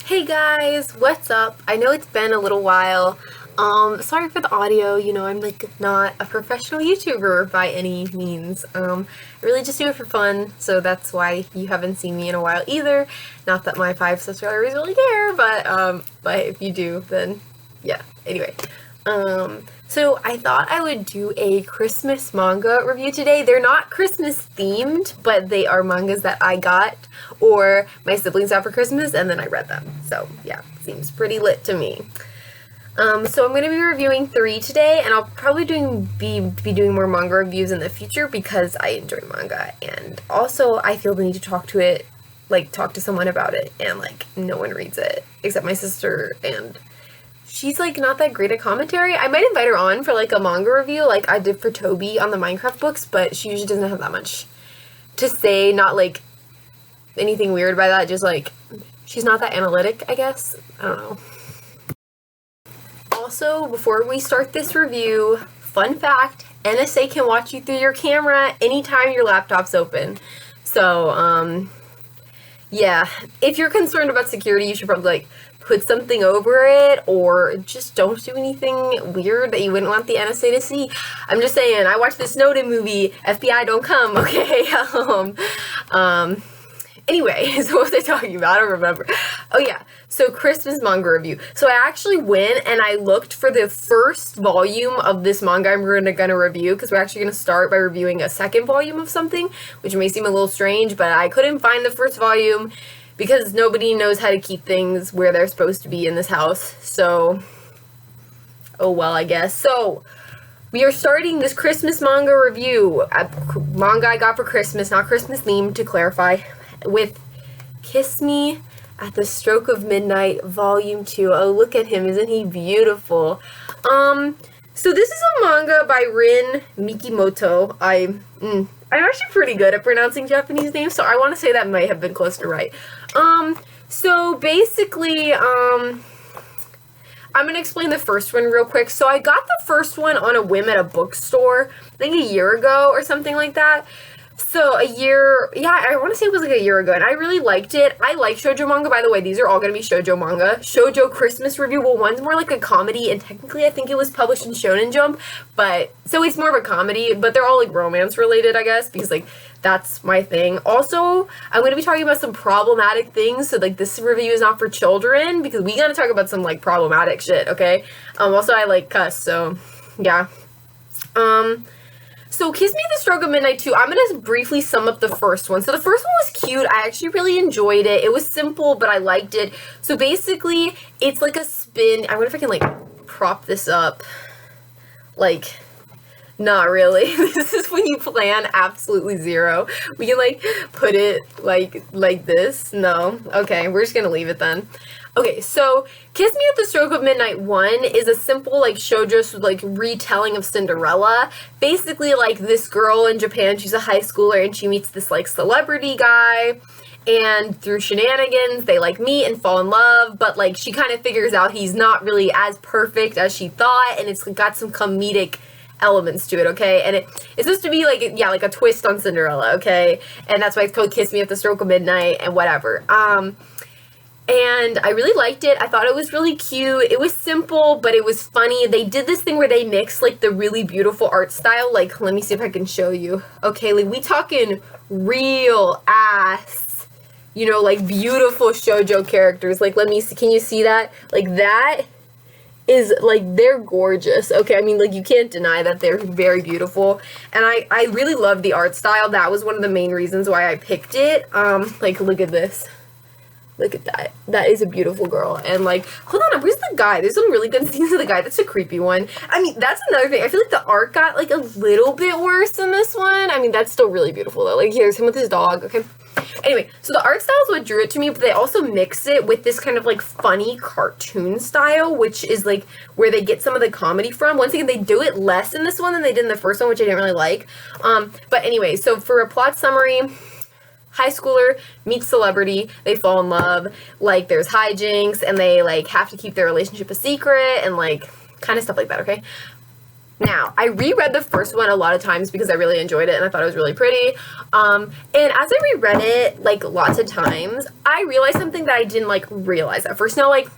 Hey guys, what's up? I know it's been a little while. Sorry for the audio, I'm not a professional YouTuber by any means. I really just do it for fun, so that's why you haven't seen me in a while either. Not that my 5 subscribers really care, but if you do, then yeah. Anyway, so I thought I would do a Christmas manga review today. They're not Christmas themed, but they are mangas that I got or my siblings got for Christmas and then I read them. So yeah, seems pretty lit to me. So I'm going to be reviewing 3 today, and I'll probably be doing more manga reviews in the future because I enjoy manga, and also I feel the need to talk to someone about it, and no one reads it except my sister, and she's not that great at commentary. I might invite her on for a manga review like I did for Toby on the Minecraft books, but she usually doesn't have that much to say, not anything weird by that, just she's not that analytic, I guess. I don't know. Also, before we start this review, fun fact, NSA can watch you through your camera anytime your laptop's open. So, yeah, if you're concerned about security, you should probably put something over it, or just don't do anything weird that you wouldn't want the NSA to see. I'm just saying, I watched the Snowden movie, FBI don't come, okay? Anyway, so what was I talking about? I don't remember. Oh yeah, so Christmas manga review. So I actually went and I looked for the first volume of this manga I'm gonna review, because we're actually gonna start by reviewing a second volume of something, which may seem a little strange, but I couldn't find the first volume because nobody knows how to keep things where they're supposed to be in this house. So, oh well, I guess. So, we are starting this Christmas manga review. Manga I got for Christmas, not Christmas themed, to clarify, with Kiss Me at the Stroke of Midnight, Volume 2. Oh, look at him. Isn't he beautiful? So this is a manga by Rin Mikimoto. I'm actually pretty good at pronouncing Japanese names, so I want to say that might have been close to right. So basically, I'm going to explain the first one real quick. So I got the first one on a whim at a bookstore, I think a year ago or something like that. So I want to say it was a year ago, and I really liked it. I like shoujo manga, by the way. These are all going to be shoujo manga. Shoujo Christmas review. Well, one's more like a comedy, and technically I think it was published in Shonen Jump, but so it's more of a comedy, but they're all romance related, I guess, because that's my thing. Also, I'm going to be talking about some problematic things, so this review is not for children, because we got to talk about some problematic shit, okay? Also, I cuss, so yeah. So Kiss Me at the Stroke of Midnight 2, I'm going to briefly sum up the first one. So the first one was cute. I actually really enjoyed it. It was simple, but I liked it. So basically, it's a spin. I wonder if I can prop this up. Not really. This is when you plan absolutely zero. We can put it like this. No. Okay, we're just going to leave it then. Okay, so Kiss Me at the Stroke of Midnight 1 is a simple shoujo retelling of Cinderella. Basically this girl in Japan, she's a high schooler, and she meets this celebrity guy, and through shenanigans they meet and fall in love, but she kind of figures out he's not really as perfect as she thought, and it's got some comedic elements to it, okay? And it's supposed to be a twist on Cinderella, okay? And that's why it's called Kiss Me at the Stroke of Midnight and whatever. And I really liked it. I thought it was really cute. It was simple, but it was funny. They did this thing where they mixed the really beautiful art style. Let me see if I can show you. Okay, we talking real ass, beautiful shoujo characters. Let me see. Can you see that? That is they're gorgeous. Okay, I mean you can't deny that they're very beautiful, and I really love the art style. That was one of the main reasons why I picked it. Look at this. Look at that. That is a beautiful girl. And hold on, where's the guy? There's some really good scenes of the guy. That's a creepy one. I mean, that's another thing. I feel the art got a little bit worse in this one. I mean, that's still really beautiful though. Here's him with his dog. Okay. Anyway, so the art style is what drew it to me, but they also mix it with this kind of funny cartoon style, which is where they get some of the comedy from. Once again, they do it less in this one than they did in the first one, which I didn't really like. But anyway, so for a plot summary, high schooler meets celebrity, they fall in love, there's hijinks, and they have to keep their relationship a secret, and kind of stuff like that, okay? Now, I reread the first one a lot of times because I really enjoyed it and I thought it was really pretty. And as I reread it, like, lots of times, I realized something that I didn't, like, realize at first. Now, like,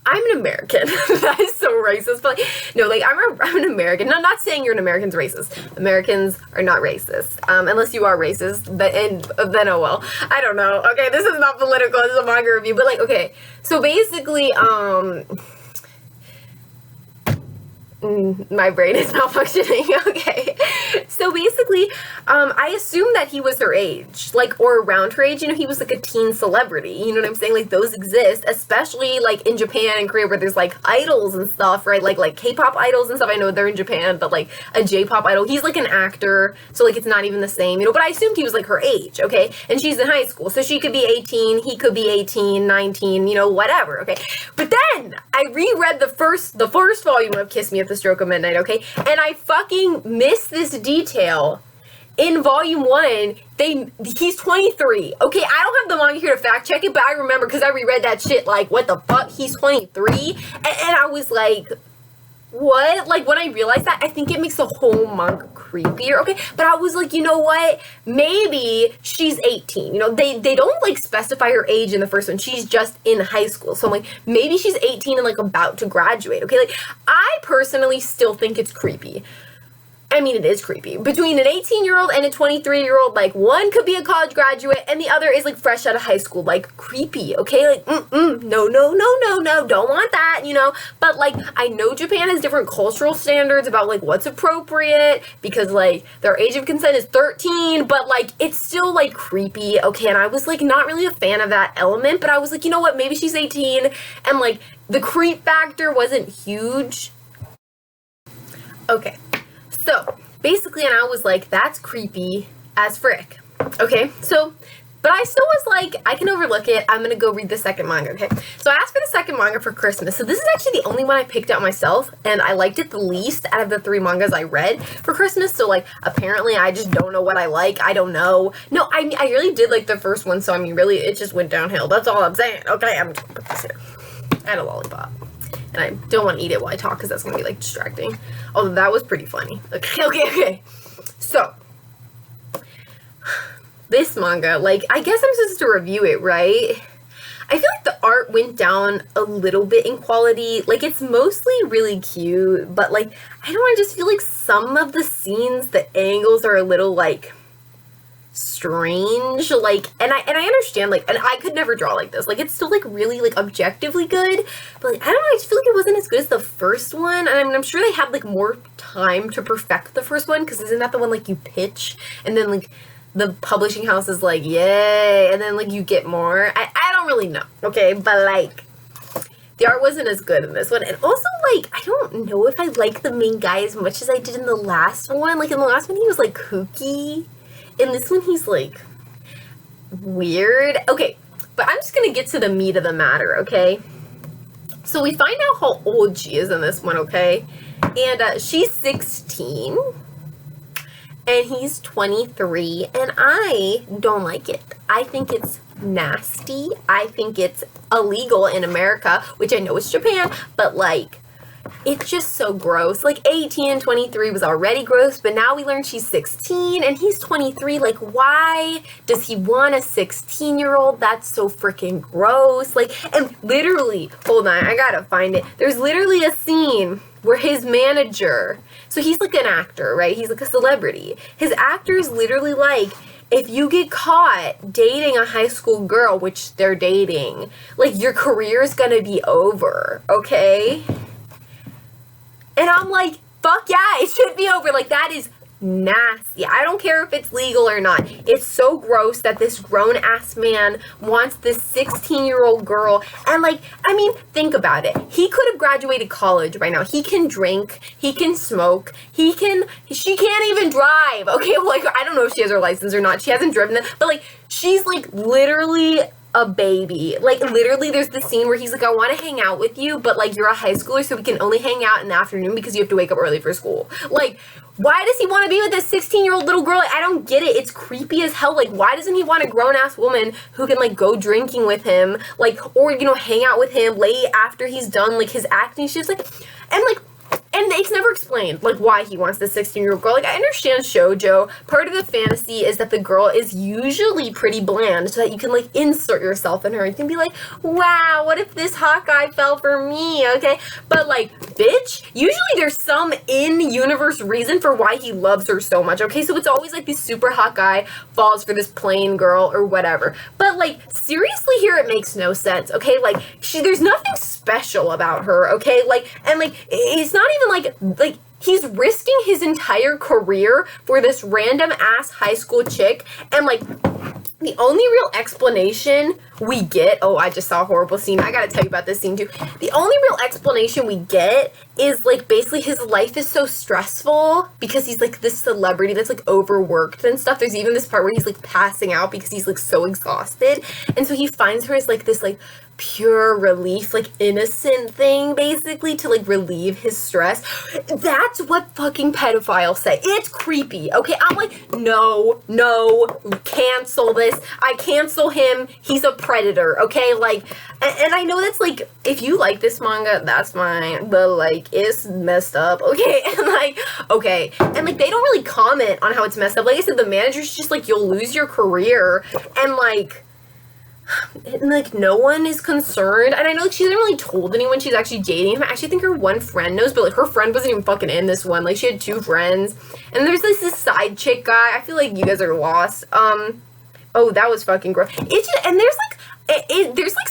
I'm an American. That is so racist, but, like, no, like, I'm an American. No, I'm not saying you're an American's racist. Americans are not racist. Unless you are racist, then oh well. I don't know. Okay, this is not political. This is a manga review, but, like, okay. So, basically, my brain is not functioning. Okay. So basically, I assumed that he was her age, like, or around her age. You know, he was like a teen celebrity. You know what I'm saying? Like, those exist, especially like in Japan and Korea where there's like idols and stuff, right? Like K-pop idols and stuff. I know they're in Japan, but like a J-pop idol, he's like an actor. So like, it's not even the same, you know, but I assumed he was like her age. Okay. And she's in high school. So she could be 18, he could be 18, 19, you know, whatever. Okay. But then I reread the first volume of Kiss Me at the Stroke of Midnight, okay? And I fucking missed this detail. In volume 1, he's 23. Okay, I don't have the manga here to fact check it, but I remember because I reread that shit, like, what the fuck? He's 23? And I was like, what? Like, when I realized that, I think it makes the whole manga creepier, okay? But I was like, you know what? Maybe she's 18. You know, they don't, like, specify her age in the first one. She's just in high school. So I'm like, maybe she's 18 and, like, about to graduate, okay? Like, I personally still think it's creepy. I mean, it is creepy. Between an 18-year-old and a 23-year-old, like, one could be a college graduate and the other is, like, fresh out of high school. Like, creepy, okay? Like, no, don't want that, you know? But, like, I know Japan has different cultural standards about, like, what's appropriate because, like, their age of consent is 13, but, like, it's still, like, creepy, okay? And I was, like, not really a fan of that element, but I was like, you know what? Maybe she's 18 and, like, the creep factor wasn't huge. Okay. So, basically, and I was like, that's creepy as frick. Okay, so, but I still was like, I can overlook it. I'm gonna go read the second manga, okay? So I asked for the second manga for Christmas. So this is actually the only one I picked out myself, and I liked it the least out of the 3 mangas I read for Christmas. So, like, apparently I just don't know what I like. I don't know. No, I really did like the first one, so I mean, really, it just went downhill. That's all I'm saying. Okay, I'm just gonna put this here. I had a lollipop. And I don't want to eat it while I talk because that's going to be, like, distracting. Although that was pretty funny. Okay. So, this manga, like, I guess I'm supposed to review it, right? I feel like the art went down a little bit in quality. Like, it's mostly really cute, but, like, I don't know, I just feel like some of the scenes, the angles are a little, like, strange, like, and I understand, like, and I could never draw like this, like, it's still, like, really, like, objectively good, but, like, I don't know, I just feel like it wasn't as good as the first one, and I mean, I'm sure they had, like, more time to perfect the first one, because isn't that the one, like, you pitch, and then, like, the publishing house is like, yay, and then, like, you get more, I don't really know, okay, but, like, the art wasn't as good in this one, and also, like, I don't know if I like the main guy as much as I did in the last one. Like, in the last one, he was, like, kooky. In this one, he's, like, weird. Okay, but I'm just gonna get to the meat of the matter, okay? So we find out how old she is in this one, okay? And she's 16, and he's 23, and I don't like it. I think it's nasty. I think it's illegal in America, which I know is Japan, but, like, it's just so gross. Like, 18 and 23 was already gross, but now we learn she's 16 and he's 23. Like, why does he want a 16-year-old? That's so freaking gross. Like, and literally, hold on, I gotta find it. There's literally a scene where his manager, so he's like an actor, right? He's like a celebrity. His actor is literally like, if you get caught dating a high school girl, which they're dating, like, your career is gonna be over, okay? And I'm like, fuck yeah, it should be over. Like, that is nasty. I don't care if it's legal or not. It's so gross that this grown-ass man wants this 16-year-old girl. And, like, I mean, think about it. He could have graduated college by now. He can drink. He can smoke. She can't even drive. Okay, well, like, I don't know if she has her license or not. She hasn't driven it. But, like, she's, like, literally a baby. Like, literally, there's this scene where he's like, I want to hang out with you, but, like, you're a high schooler, so we can only hang out in the afternoon because you have to wake up early for school. Like, why does he want to be with this 16-year-old little girl? Like, I don't get it. It's creepy as hell. Like, why doesn't he want a grown-ass woman who can, like, go drinking with him, like, or, you know, hang out with him late after he's done, like, his acting shifts, like, and, like, And it's never explained, like, why he wants the 16-year-old girl. Like, I understand shoujo. Part of the fantasy is that the girl is usually pretty bland so that you can, like, insert yourself in her. You can be like, wow, what if this hot guy fell for me, okay? But, like, bitch, usually there's some in-universe reason for why he loves her so much, okay? So it's always, like, this super hot guy falls for this plain girl or whatever. But, like, seriously here, it makes no sense, okay? Like, there's nothing special about her, okay? Like, and, like, it's not even, like, he's risking his entire career for this random ass high school chick, and, like, the only real explanation we get, oh, I just saw a horrible scene. I gotta tell you about this scene too. The only real explanation we get is, like, basically his life is so stressful because he's, like, this celebrity that's, like, overworked and stuff. There's even this part where he's, like, passing out because he's, like, so exhausted. And so he finds her as, like, this, like, pure relief, like, innocent thing, basically, to, like, relieve his stress. That's what fucking pedophiles say. It's creepy, okay? I'm like, no, cancel this. I cancel him. He's a predator, okay? Like, and I know that's, like, if you like this manga, that's fine, but, like, it's messed up, okay? And, like, okay. And, like, they don't really comment on how it's messed up. Like I said, the manager's just, like, you'll lose your career, and, like, no one is concerned. And I know, like, she hasn't really told anyone she's actually dating him. I actually think her one friend knows, but, like, her friend wasn't even fucking in this one. Like, she had 2 friends. And there's this side chick guy. I feel like you guys are lost. Oh, that was fucking gross. It's just, and there's, like, there's, like,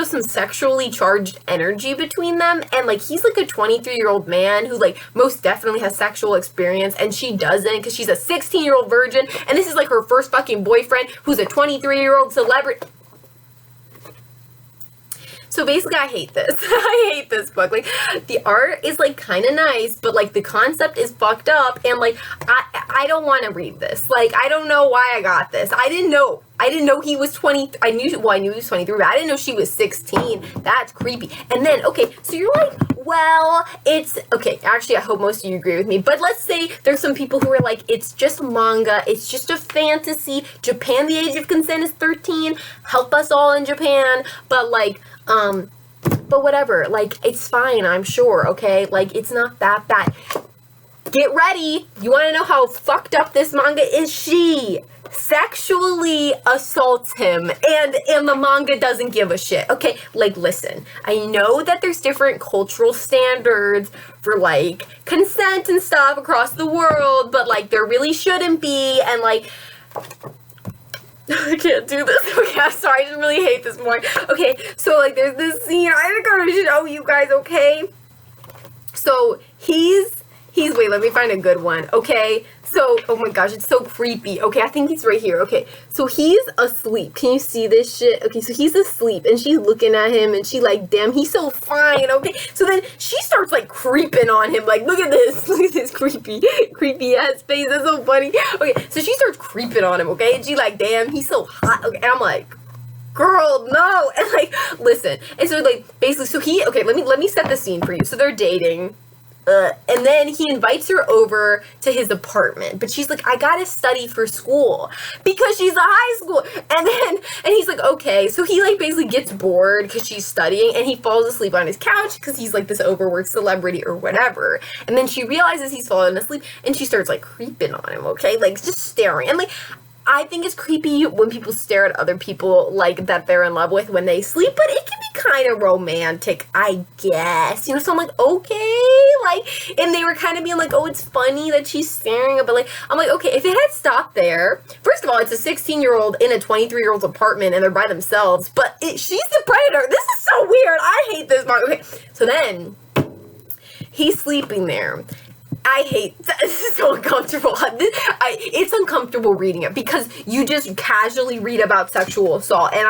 some sexually charged energy between them, and, like, he's, like, a 23-year-old man who, like, most definitely has sexual experience, and she doesn't, because she's a 16-year-old virgin, and this is, like, her first fucking boyfriend, who's a 23-year-old celebrity. So basically, I hate this. I hate this book. Like, the art is, like, kind of nice, but, like, the concept is fucked up, and, like, I don't want to read this. Like, I don't know why I got this. I didn't know he was 20. I knew he was 23, but I didn't know she was 16. That's creepy. And then, okay, so you're like, well, it's, okay, actually, I hope most of you agree with me, but let's say there's some people who are like, it's just manga, it's just a fantasy, Japan, the age of consent is 13, help us all in Japan, but, like, but whatever, like, it's fine, I'm sure, okay? Like, it's not that bad. Get ready! You wanna know how fucked up this manga is? She sexually assaults him, and the manga doesn't give a shit, okay? Like, listen, I know that there's different cultural standards for, like, consent and stuff across the world, but, like, there really shouldn't be, and, like, I can't do this. Okay, I'm sorry, I just really hate this more. Okay, so, like, there's this scene, I gotta show you guys, okay? So, wait, let me find a good one, okay? So, oh my gosh, it's so creepy. Okay, I think he's right here. Okay, so he's asleep. Can you see this shit? Okay, so he's asleep, and she's looking at him, and she like, damn, he's so fine, okay? So then she starts, like, creeping on him, like, look at this creepy ass face, that's so funny. Okay, so she starts creeping on him, okay? And she like, damn, he's so hot, okay? And I'm like, girl, no, and, like, listen. And so, like, basically, so okay, let me set the scene for you. So they're dating. And then he invites her over to his apartment, but she's like, I gotta study for school because she's a high school. And he's like, okay. So he, like, basically gets bored because she's studying, and he falls asleep on his couch because he's, like, this overworked celebrity or whatever. And then she realizes he's fallen asleep, and she starts, like, creeping on him, okay? Like, just staring. And, like, I think it's creepy when people stare at other people, like, that they're in love with when they sleep, but it can be kind of romantic, I guess. You know, so I'm like, okay, like, and they were kind of being like, oh, it's funny that she's staring, but, like, I'm like, okay, if it had stopped there, first of all, it's a 16-year-old in a 23-year-old's apartment, and they're by themselves, but she's the predator. This is so weird. I hate this part. Okay, so then he's sleeping there. I hate this. Is so uncomfortable. It's uncomfortable reading it because you just casually read about sexual assault, and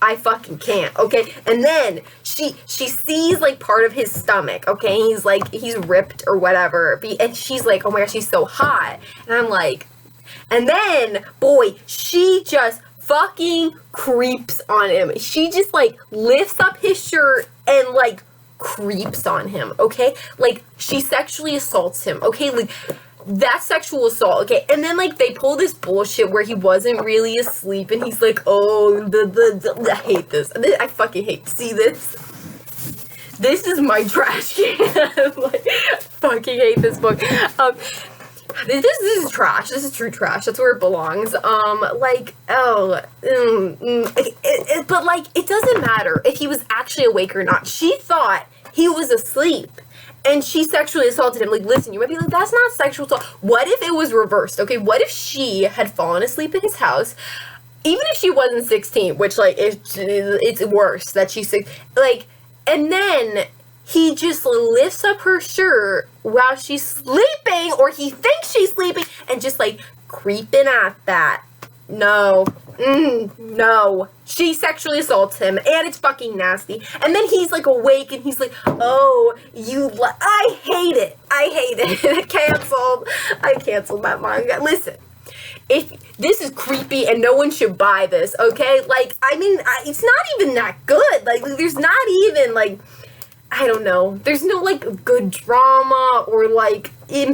I fucking can't, okay? And then she sees, like, part of his stomach, okay? He's like, he's ripped or whatever, and she's like, oh my gosh, he's so hot. And I'm like, and then, boy, she just fucking creeps on him. She just, like, lifts up his shirt and, like, creeps on him, okay? Like, she sexually assaults him, okay? Like, that's sexual assault, okay? And then, like, they pull this bullshit where he wasn't really asleep, and he's like, oh, I hate this. I fucking hate to see this. This is my trash can. Like, fucking hate this book. This is trash. This is true trash. That's where it belongs. But like, it doesn't matter if he was actually awake or not. She thought he was asleep. And she sexually assaulted him. Like, listen, you might be like, that's not sexual assault. What if it was reversed? Okay, what if she had fallen asleep in his house? Even if she wasn't 16, which, like, it's worse that she's 6. Like, and then he just lifts up her shirt while she's sleeping, or he thinks she's sleeping, and just, like, creeping at that. No. No. She sexually assaults him, and it's fucking nasty. And then he's, like, awake, and he's like, oh, I hate it. I hate it. I canceled that manga. Listen, if this is creepy and no one should buy this, okay? Like, I mean, it's not even that good. Like, there's not even, like, I don't know. There's no, like, good drama or, like,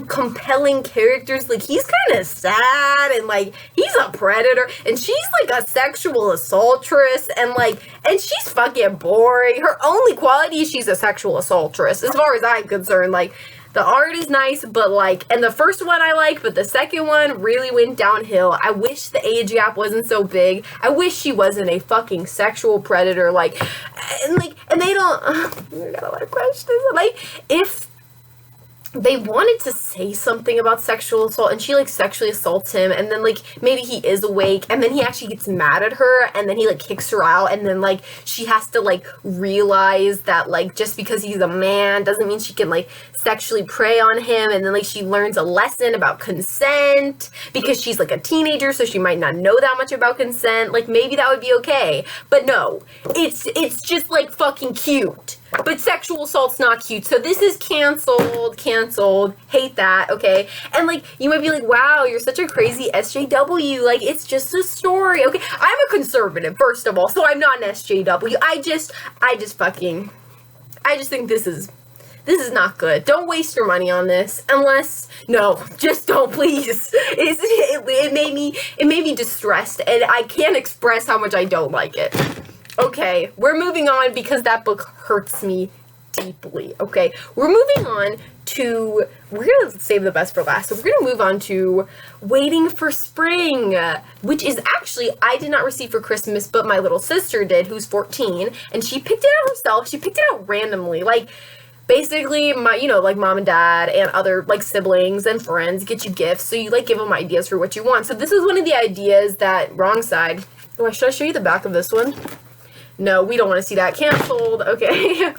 compelling characters. Like, he's kind of sad and, like, he's a predator and she's, like, a sexual assaultress and, like, and she's fucking boring. Her only quality is she's a sexual assaultress, as far as I'm concerned. Like, the art is nice, but, like, and the first one I liked, but the second one really went downhill. I wish the age gap wasn't so big. I wish she wasn't a fucking sexual predator, like, and they don't, I got a lot of questions. Like, if they wanted to say something about sexual assault and she, like, sexually assaults him and then, like, maybe he is awake and then he actually gets mad at her and then he, like, kicks her out and then, like, she has to, like, realize that, like, just because he's a man doesn't mean she can, like, sexually prey on him, and then, like, she learns a lesson about consent because she's, like, a teenager, so she might not know that much about consent. Like, maybe that would be okay. But no, it's just, like, fucking cute. But sexual assault's not cute. So this is canceled. Hate that, okay? And, like, you might be like, wow, you're such a crazy SJW. Like, it's just a story, okay? I'm a conservative, first of all, so I'm not an SJW. I just think this is not good. Don't waste your money on this just don't, please. It made me distressed, and I can't express how much I don't like it. Okay, we're moving on because that book hurts me deeply. Okay, we're moving on to, we're gonna save the best for last. So we're gonna move on to Waiting for Spring, which is actually, I did not receive for Christmas, but my little sister did, who's 14, and she picked it out herself. She picked it out randomly. Like, basically, like, mom and dad and other, like, siblings and friends get you gifts, so you, like, give them ideas for what you want. So this is one of the ideas that, wrong side. Oh, should I show you the back of this one? No, we don't want to see that. Canceled. Okay.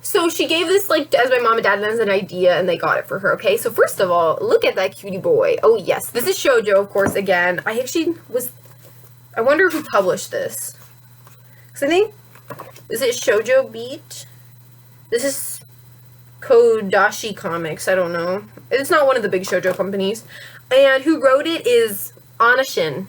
So she gave this, like, as my mom and dad as an idea, and they got it for her, okay? So first of all, look at that cutie boy. Oh, yes. This is shoujo, of course, again. I wonder who published this. Because I think, is it Shoujo Beat? This is Kodashi Comics. I don't know. It's not one of the big shoujo companies. And who wrote it is Anashin.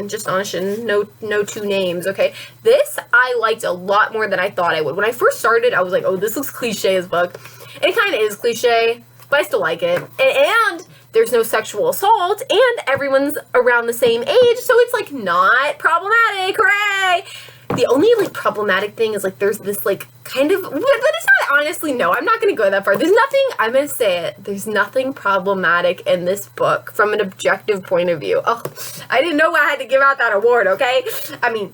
Just Anashin. No two names, okay? This I liked a lot more than I thought I would. When I first started, I was like, oh, this looks cliche as fuck. It kind of is cliche, but I still like it. And there's no sexual assault, and everyone's around the same age, so it's, like, not problematic. Hooray! The only, like, problematic thing is, like, there's this, like, kind of, but it's not, honestly, no, I'm not gonna go that far. I'm gonna say it, there's nothing problematic in this book from an objective point of view. Oh, I didn't know I had to give out that award, okay? I mean,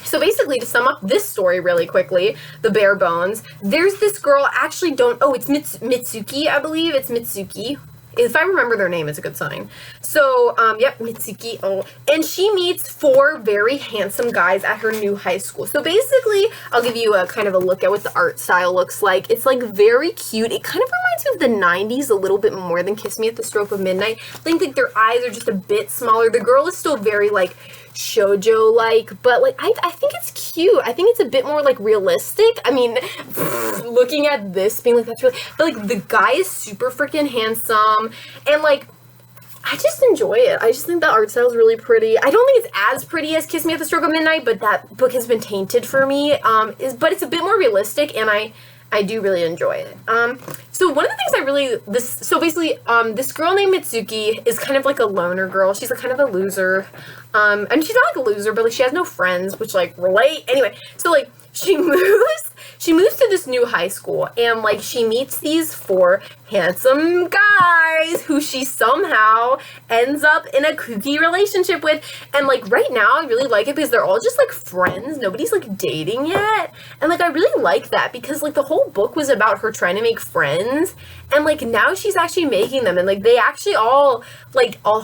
so basically, to sum up this story really quickly, the bare bones, there's this girl, it's Mitsuki, I believe, it's Mitsuki. If I remember their name, it's a good sign. So, yep, Mitsuki. Oh, and she meets 4 very handsome guys at her new high school. So basically, I'll give you a kind of a look at what the art style looks like. It's, like, very cute. It kind of reminds me of the 90s a little bit more than Kiss Me at the Stroke of Midnight. I think, like, their eyes are just a bit smaller. The girl is still very, like, shoujo-like, but, like, I think it's cute. I think it's a bit more, like, realistic. I mean, looking at this, being like, that's really, but, like, the guy is super freaking handsome, and, like, I just enjoy it. I just think the art style is really pretty. I don't think it's as pretty as Kiss Me at the Stroke of Midnight, but that book has been tainted for me, but it's a bit more realistic, and I do really enjoy it. So one of the things so basically, this girl named Mitsuki is kind of like a loner girl. She's a kind of a loser. And she's not like a loser, but like she has no friends, which like relate. Anyway, so like she moves to this new high school, and like she meets these four handsome guys who she somehow ends up in a kooky relationship with. And like right now I really like it because they're all just like friends, nobody's like dating yet, and like I really like that because like the whole book was about her trying to make friends, and like now she's actually making them, and like they actually all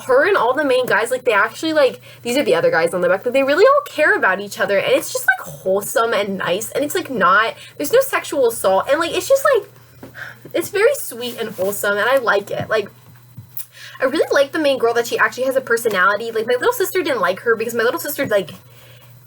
her and all the main guys, like they actually like, these are the other guys on the back, but they really all care about each other, and it's just like wholesome and nice, and it's like not, there's no sexual assault, and like it's just like, it's very sweet and wholesome, and I like it. Like I really like the main girl, that she actually has a personality. Like my little sister didn't like her because my little sister, like,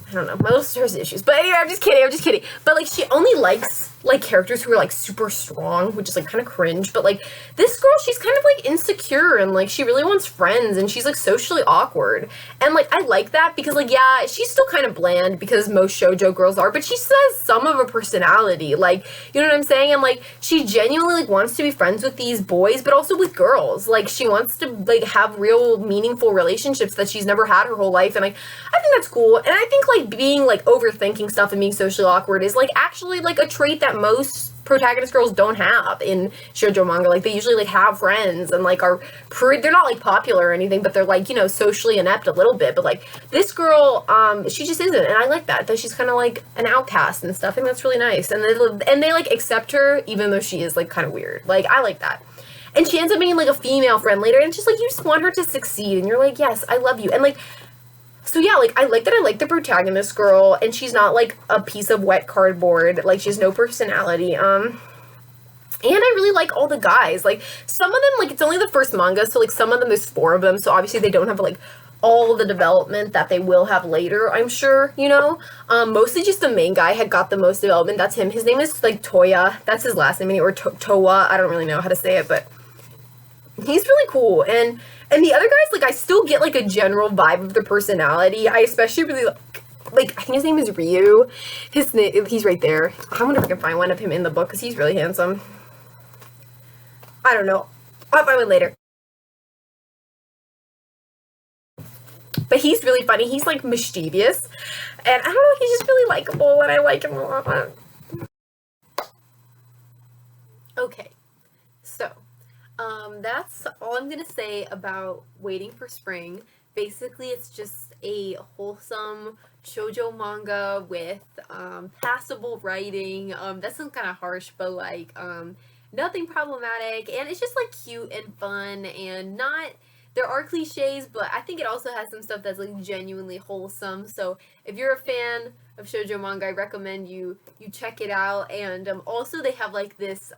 I don't know, my little sister has issues, but anyway, I'm just kidding, but like she only likes like characters who are like super strong, which is like kind of cringe. But like this girl, she's kind of like insecure, and like she really wants friends, and she's like socially awkward, and like I like that because like, yeah, she's still kind of bland because most shoujo girls are, but she has some of a personality, like, you know what I'm saying? And like she genuinely like wants to be friends with these boys, but also with girls. Like she wants to like have real meaningful relationships that she's never had her whole life, and like I think that's cool. And I think like being like overthinking stuff and being socially awkward is like actually like a trait that most protagonist girls don't have in shoujo manga. Like they usually like have friends and like are they're not like popular or anything, but they're like, you know, socially inept a little bit. But like this girl, she just isn't, and I like that she's kind of like an outcast and stuff, and that's really nice. And they like accept her even though she is like kind of weird. Like I like that. And she ends up being like a female friend later, and it's just like you just want her to succeed, and you're like, yes, I love you. And like, so yeah, like I like that I like the protagonist girl, and she's not like a piece of wet cardboard. Like she has no personality. And I really like all the guys. Like some of them, like it's only the first manga, so like some of them, there's 4 of them, so obviously they don't have like all the development that they will have later, I'm sure, you know. Mostly just the main guy had got the most development. That's him. His name is like Toya. That's his last name, or Towa. I don't really know how to say it, but he's really cool. And the other guys, like I still get like a general vibe of their personality. I especially really like I think his name is Ryu. He's right there. I wonder if I can find one of him in the book because he's really handsome. I don't know. I'll find one later. But he's really funny. He's like mischievous, and I don't know, he's just really likable, and I like him a lot. Okay, so that's all I'm gonna say about Waiting for Spring. Basically, it's just a wholesome shoujo manga with passable writing. That sounds kind of harsh, but like nothing problematic, and it's just like cute and fun, and not, there are cliches, but I think it also has some stuff that's like genuinely wholesome. So if you're a fan of shoujo manga, I recommend you check it out. And also they have like this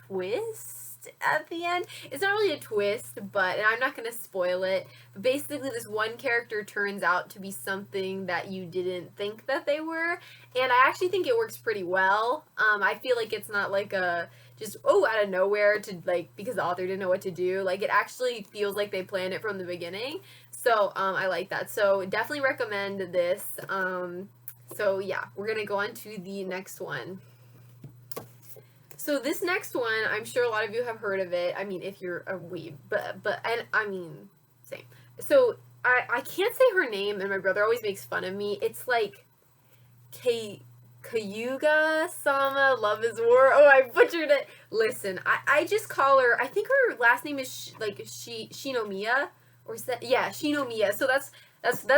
twist at the end. It's not really a twist, but, and I'm not going to spoil it, but basically this one character turns out to be something that you didn't think that they were, and I actually think it works pretty well. I feel like it's not like a just out of nowhere to like because the author didn't know what to do. Like it actually feels like they planned it from the beginning. So I like that. So definitely recommend this. So yeah, we're gonna go on to the next one. So this next one, I'm sure a lot of you have heard of it. I mean, if you're a weeb, but and I mean, same. So I can't say her name, and my brother always makes fun of me. It's like Kaguya-sama, Love is War. Oh, I butchered it. Listen, I just call her, I think her last name is Shinomiya, or yeah, Shinomiya. So that's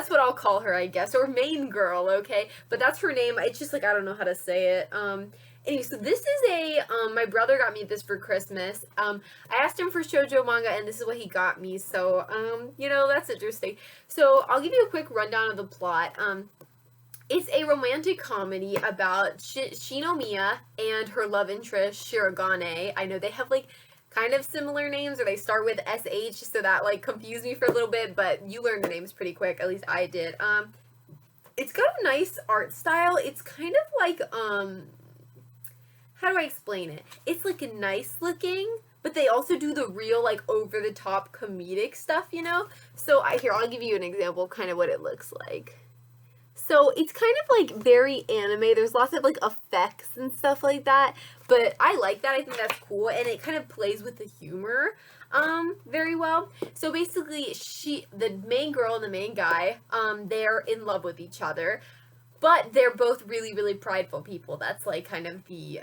what I'll call her, I guess, or main girl, okay? But that's her name. It's just like I don't know how to say it. Anyway, so this is my brother got me this for Christmas. I asked him for shoujo manga, and this is what he got me. So, you know, that's interesting. So I'll give you a quick rundown of the plot. It's a romantic comedy about Shinomiya and her love interest, Shirogane. I know they have, like, kind of similar names, or they start with SH, so that, like, confused me for a little bit, but you learned the names pretty quick, at least I did. It's got a nice art style. It's kind of like, how do I explain it? It's, like, nice looking, but they also do the real, like, over-the-top comedic stuff, you know? So, here, I'll give you an example of kind of what it looks like. So it's kind of like very anime. There's lots of like effects and stuff like that, but I like that. I think that's cool, and it kind of plays with the humor. very well. So basically, the main girl and the main guy, they're in love with each other, but they're both really, really prideful people. That's like kind of the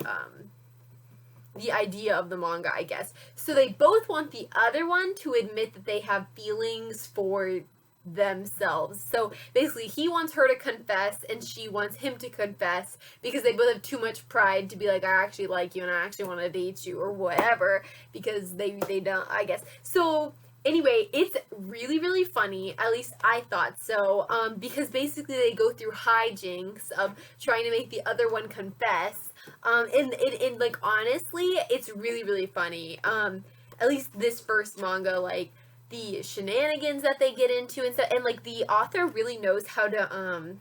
idea of the manga, I guess. So they both want the other one to admit that they have feelings for themselves. So basically, he wants her to confess and she wants him to confess because they both have too much pride to be like, I actually like you and I actually want to date you or whatever, because they don't, I guess. So anyway, it's really, really funny. At least I thought so. Because basically they go through hijinks of trying to make the other one confess. And like honestly, it's really, really funny. At least this first manga, like the shenanigans that they get into and stuff, and like the author really knows how to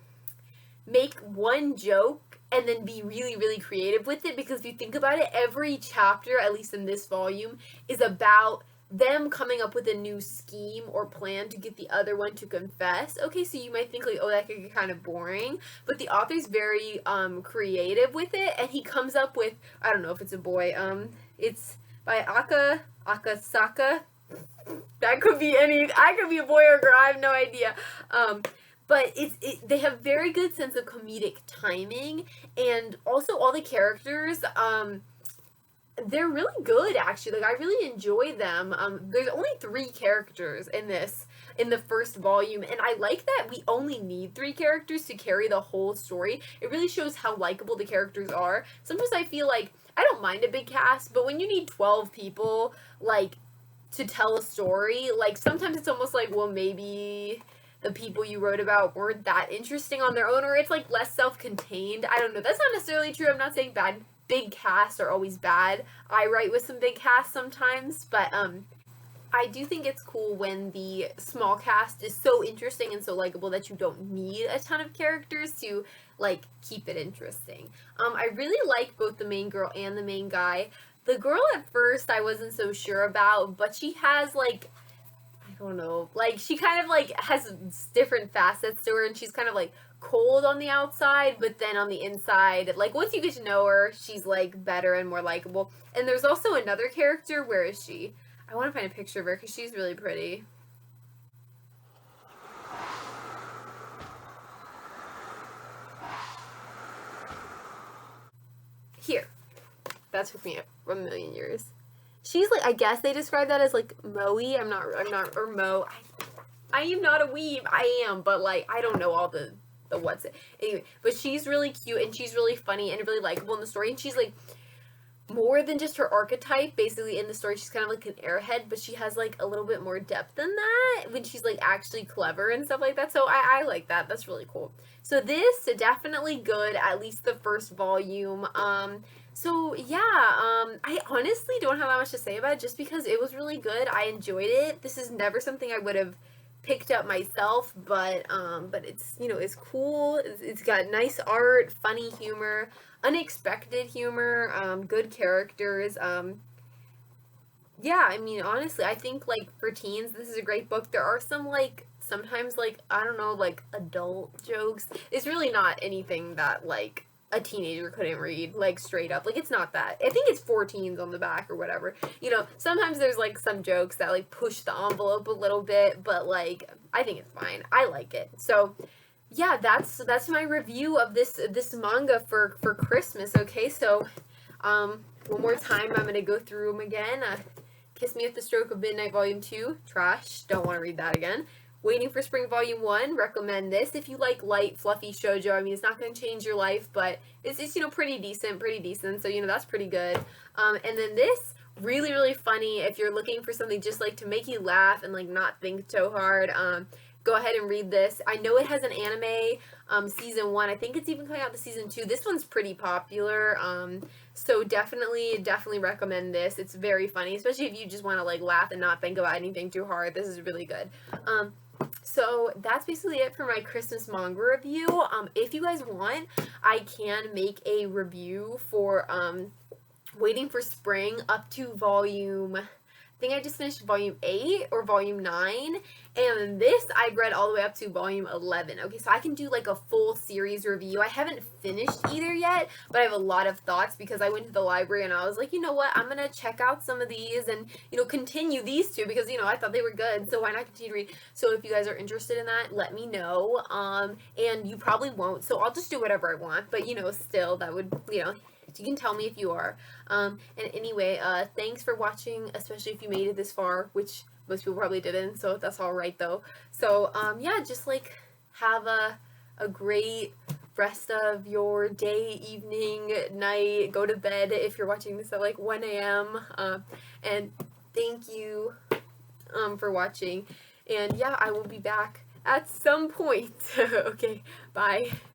make one joke and then be really, really creative with it, because if you think about it, every chapter, at least in this volume, is about them coming up with a new scheme or plan to get the other one to confess. Okay, so you might think like, oh, that could get kind of boring, but the author's very creative with it, and he comes up with, I don't know if it's a boy, it's by Akasaka. That could be I could be a boy or a girl, I have no idea. But they have very good sense of comedic timing, and also all the characters, they're really good, actually. Like, I really enjoy them. There's only 3 characters in the first volume, and I like that we only need 3 characters to carry the whole story. It really shows how likable the characters are. Sometimes I feel like, I don't mind a big cast, but when you need 12 people, like, to tell a story, like, sometimes it's almost like, well, maybe the people you wrote about weren't that interesting on their own, or it's, like, less self-contained. I don't know. That's not necessarily true. I'm not saying big casts are always bad. I write with some big casts sometimes, but I do think it's cool when the small cast is so interesting and so likable that you don't need a ton of characters to, like, keep it interesting. I really like both the main girl and the main guy. The girl at first I wasn't so sure about, but she has, like, I don't know, like, she kind of, like, has different facets to her, and she's kind of, like, cold on the outside, but then on the inside, like, once you get to know her, she's, like, better and more likable. And there's also another character. Where is she? I want to find a picture of her because she's really pretty. Here. That took me a million years. She's like, I guess they describe that as like Moe. I'm not, or Mo. I am not a weeb. I am, but like, I don't know all the what's it. Anyway, but she's really cute and she's really funny and really likable in the story. And she's like, more than just her archetype, basically in the story, she's kind of like an airhead, but she has like a little bit more depth than that when she's like actually clever and stuff like that. So I like that. That's really cool. So this, definitely good, at least the first volume. So yeah, I honestly don't have that much to say about it just because it was really good. I enjoyed it. This is never something I would have picked up myself, but it's, you know, it's cool. It's got nice art, funny humor, unexpected humor, good characters. Yeah, I mean, honestly, I think like for teens, this is a great book. There are some like sometimes like, I don't know, like adult jokes. It's really not anything that like a teenager couldn't read, like straight up. Like, it's not that. I think it's 14s on the back or whatever. You know, sometimes there's like some jokes that like push the envelope a little bit, but like I think it's fine. I like it. So yeah, that's my review of this manga for Christmas. Okay, so one more time I'm gonna go through them again. Kiss Me at the Stroke of Midnight Volume 2, trash. Don't want to read that again. Waiting for Spring Volume 1, recommend this. If you like light, fluffy shoujo, I mean, it's not going to change your life, but it's, you know, pretty decent, so, you know, that's pretty good. And then this, really, really funny. If you're looking for something just, like, to make you laugh and, like, not think so hard, go ahead and read this. I know it has an anime, season 1. I think it's even coming out to season 2. This one's pretty popular, so definitely recommend this. It's very funny, especially if you just want to, like, laugh and not think about anything too hard. This is really good. So that's basically it for my Christmas manga review. If you guys want, I can make a review for Waiting for Spring up to volume think I just finished volume 8 or volume 9, and this I've read all the way up to volume 11. Okay, so I can do like a full series review. I haven't finished either yet, but I have a lot of thoughts because I went to the library and I was like, you know what, I'm gonna check out some of these and, you know, continue these two because, you know, I thought they were good, so why not continue to read? So if you guys are interested in that, let me know. And you probably won't, so I'll just do whatever I want, but, you know, still, that would, you know, you can tell me if you are. And anyway, thanks for watching, especially if you made it this far, which most people probably didn't, so that's all right though. So yeah, just like have a great rest of your day, evening, night. Go to bed if you're watching this at like 1 a.m. And thank you for watching. And yeah, I will be back at some point. Okay, bye.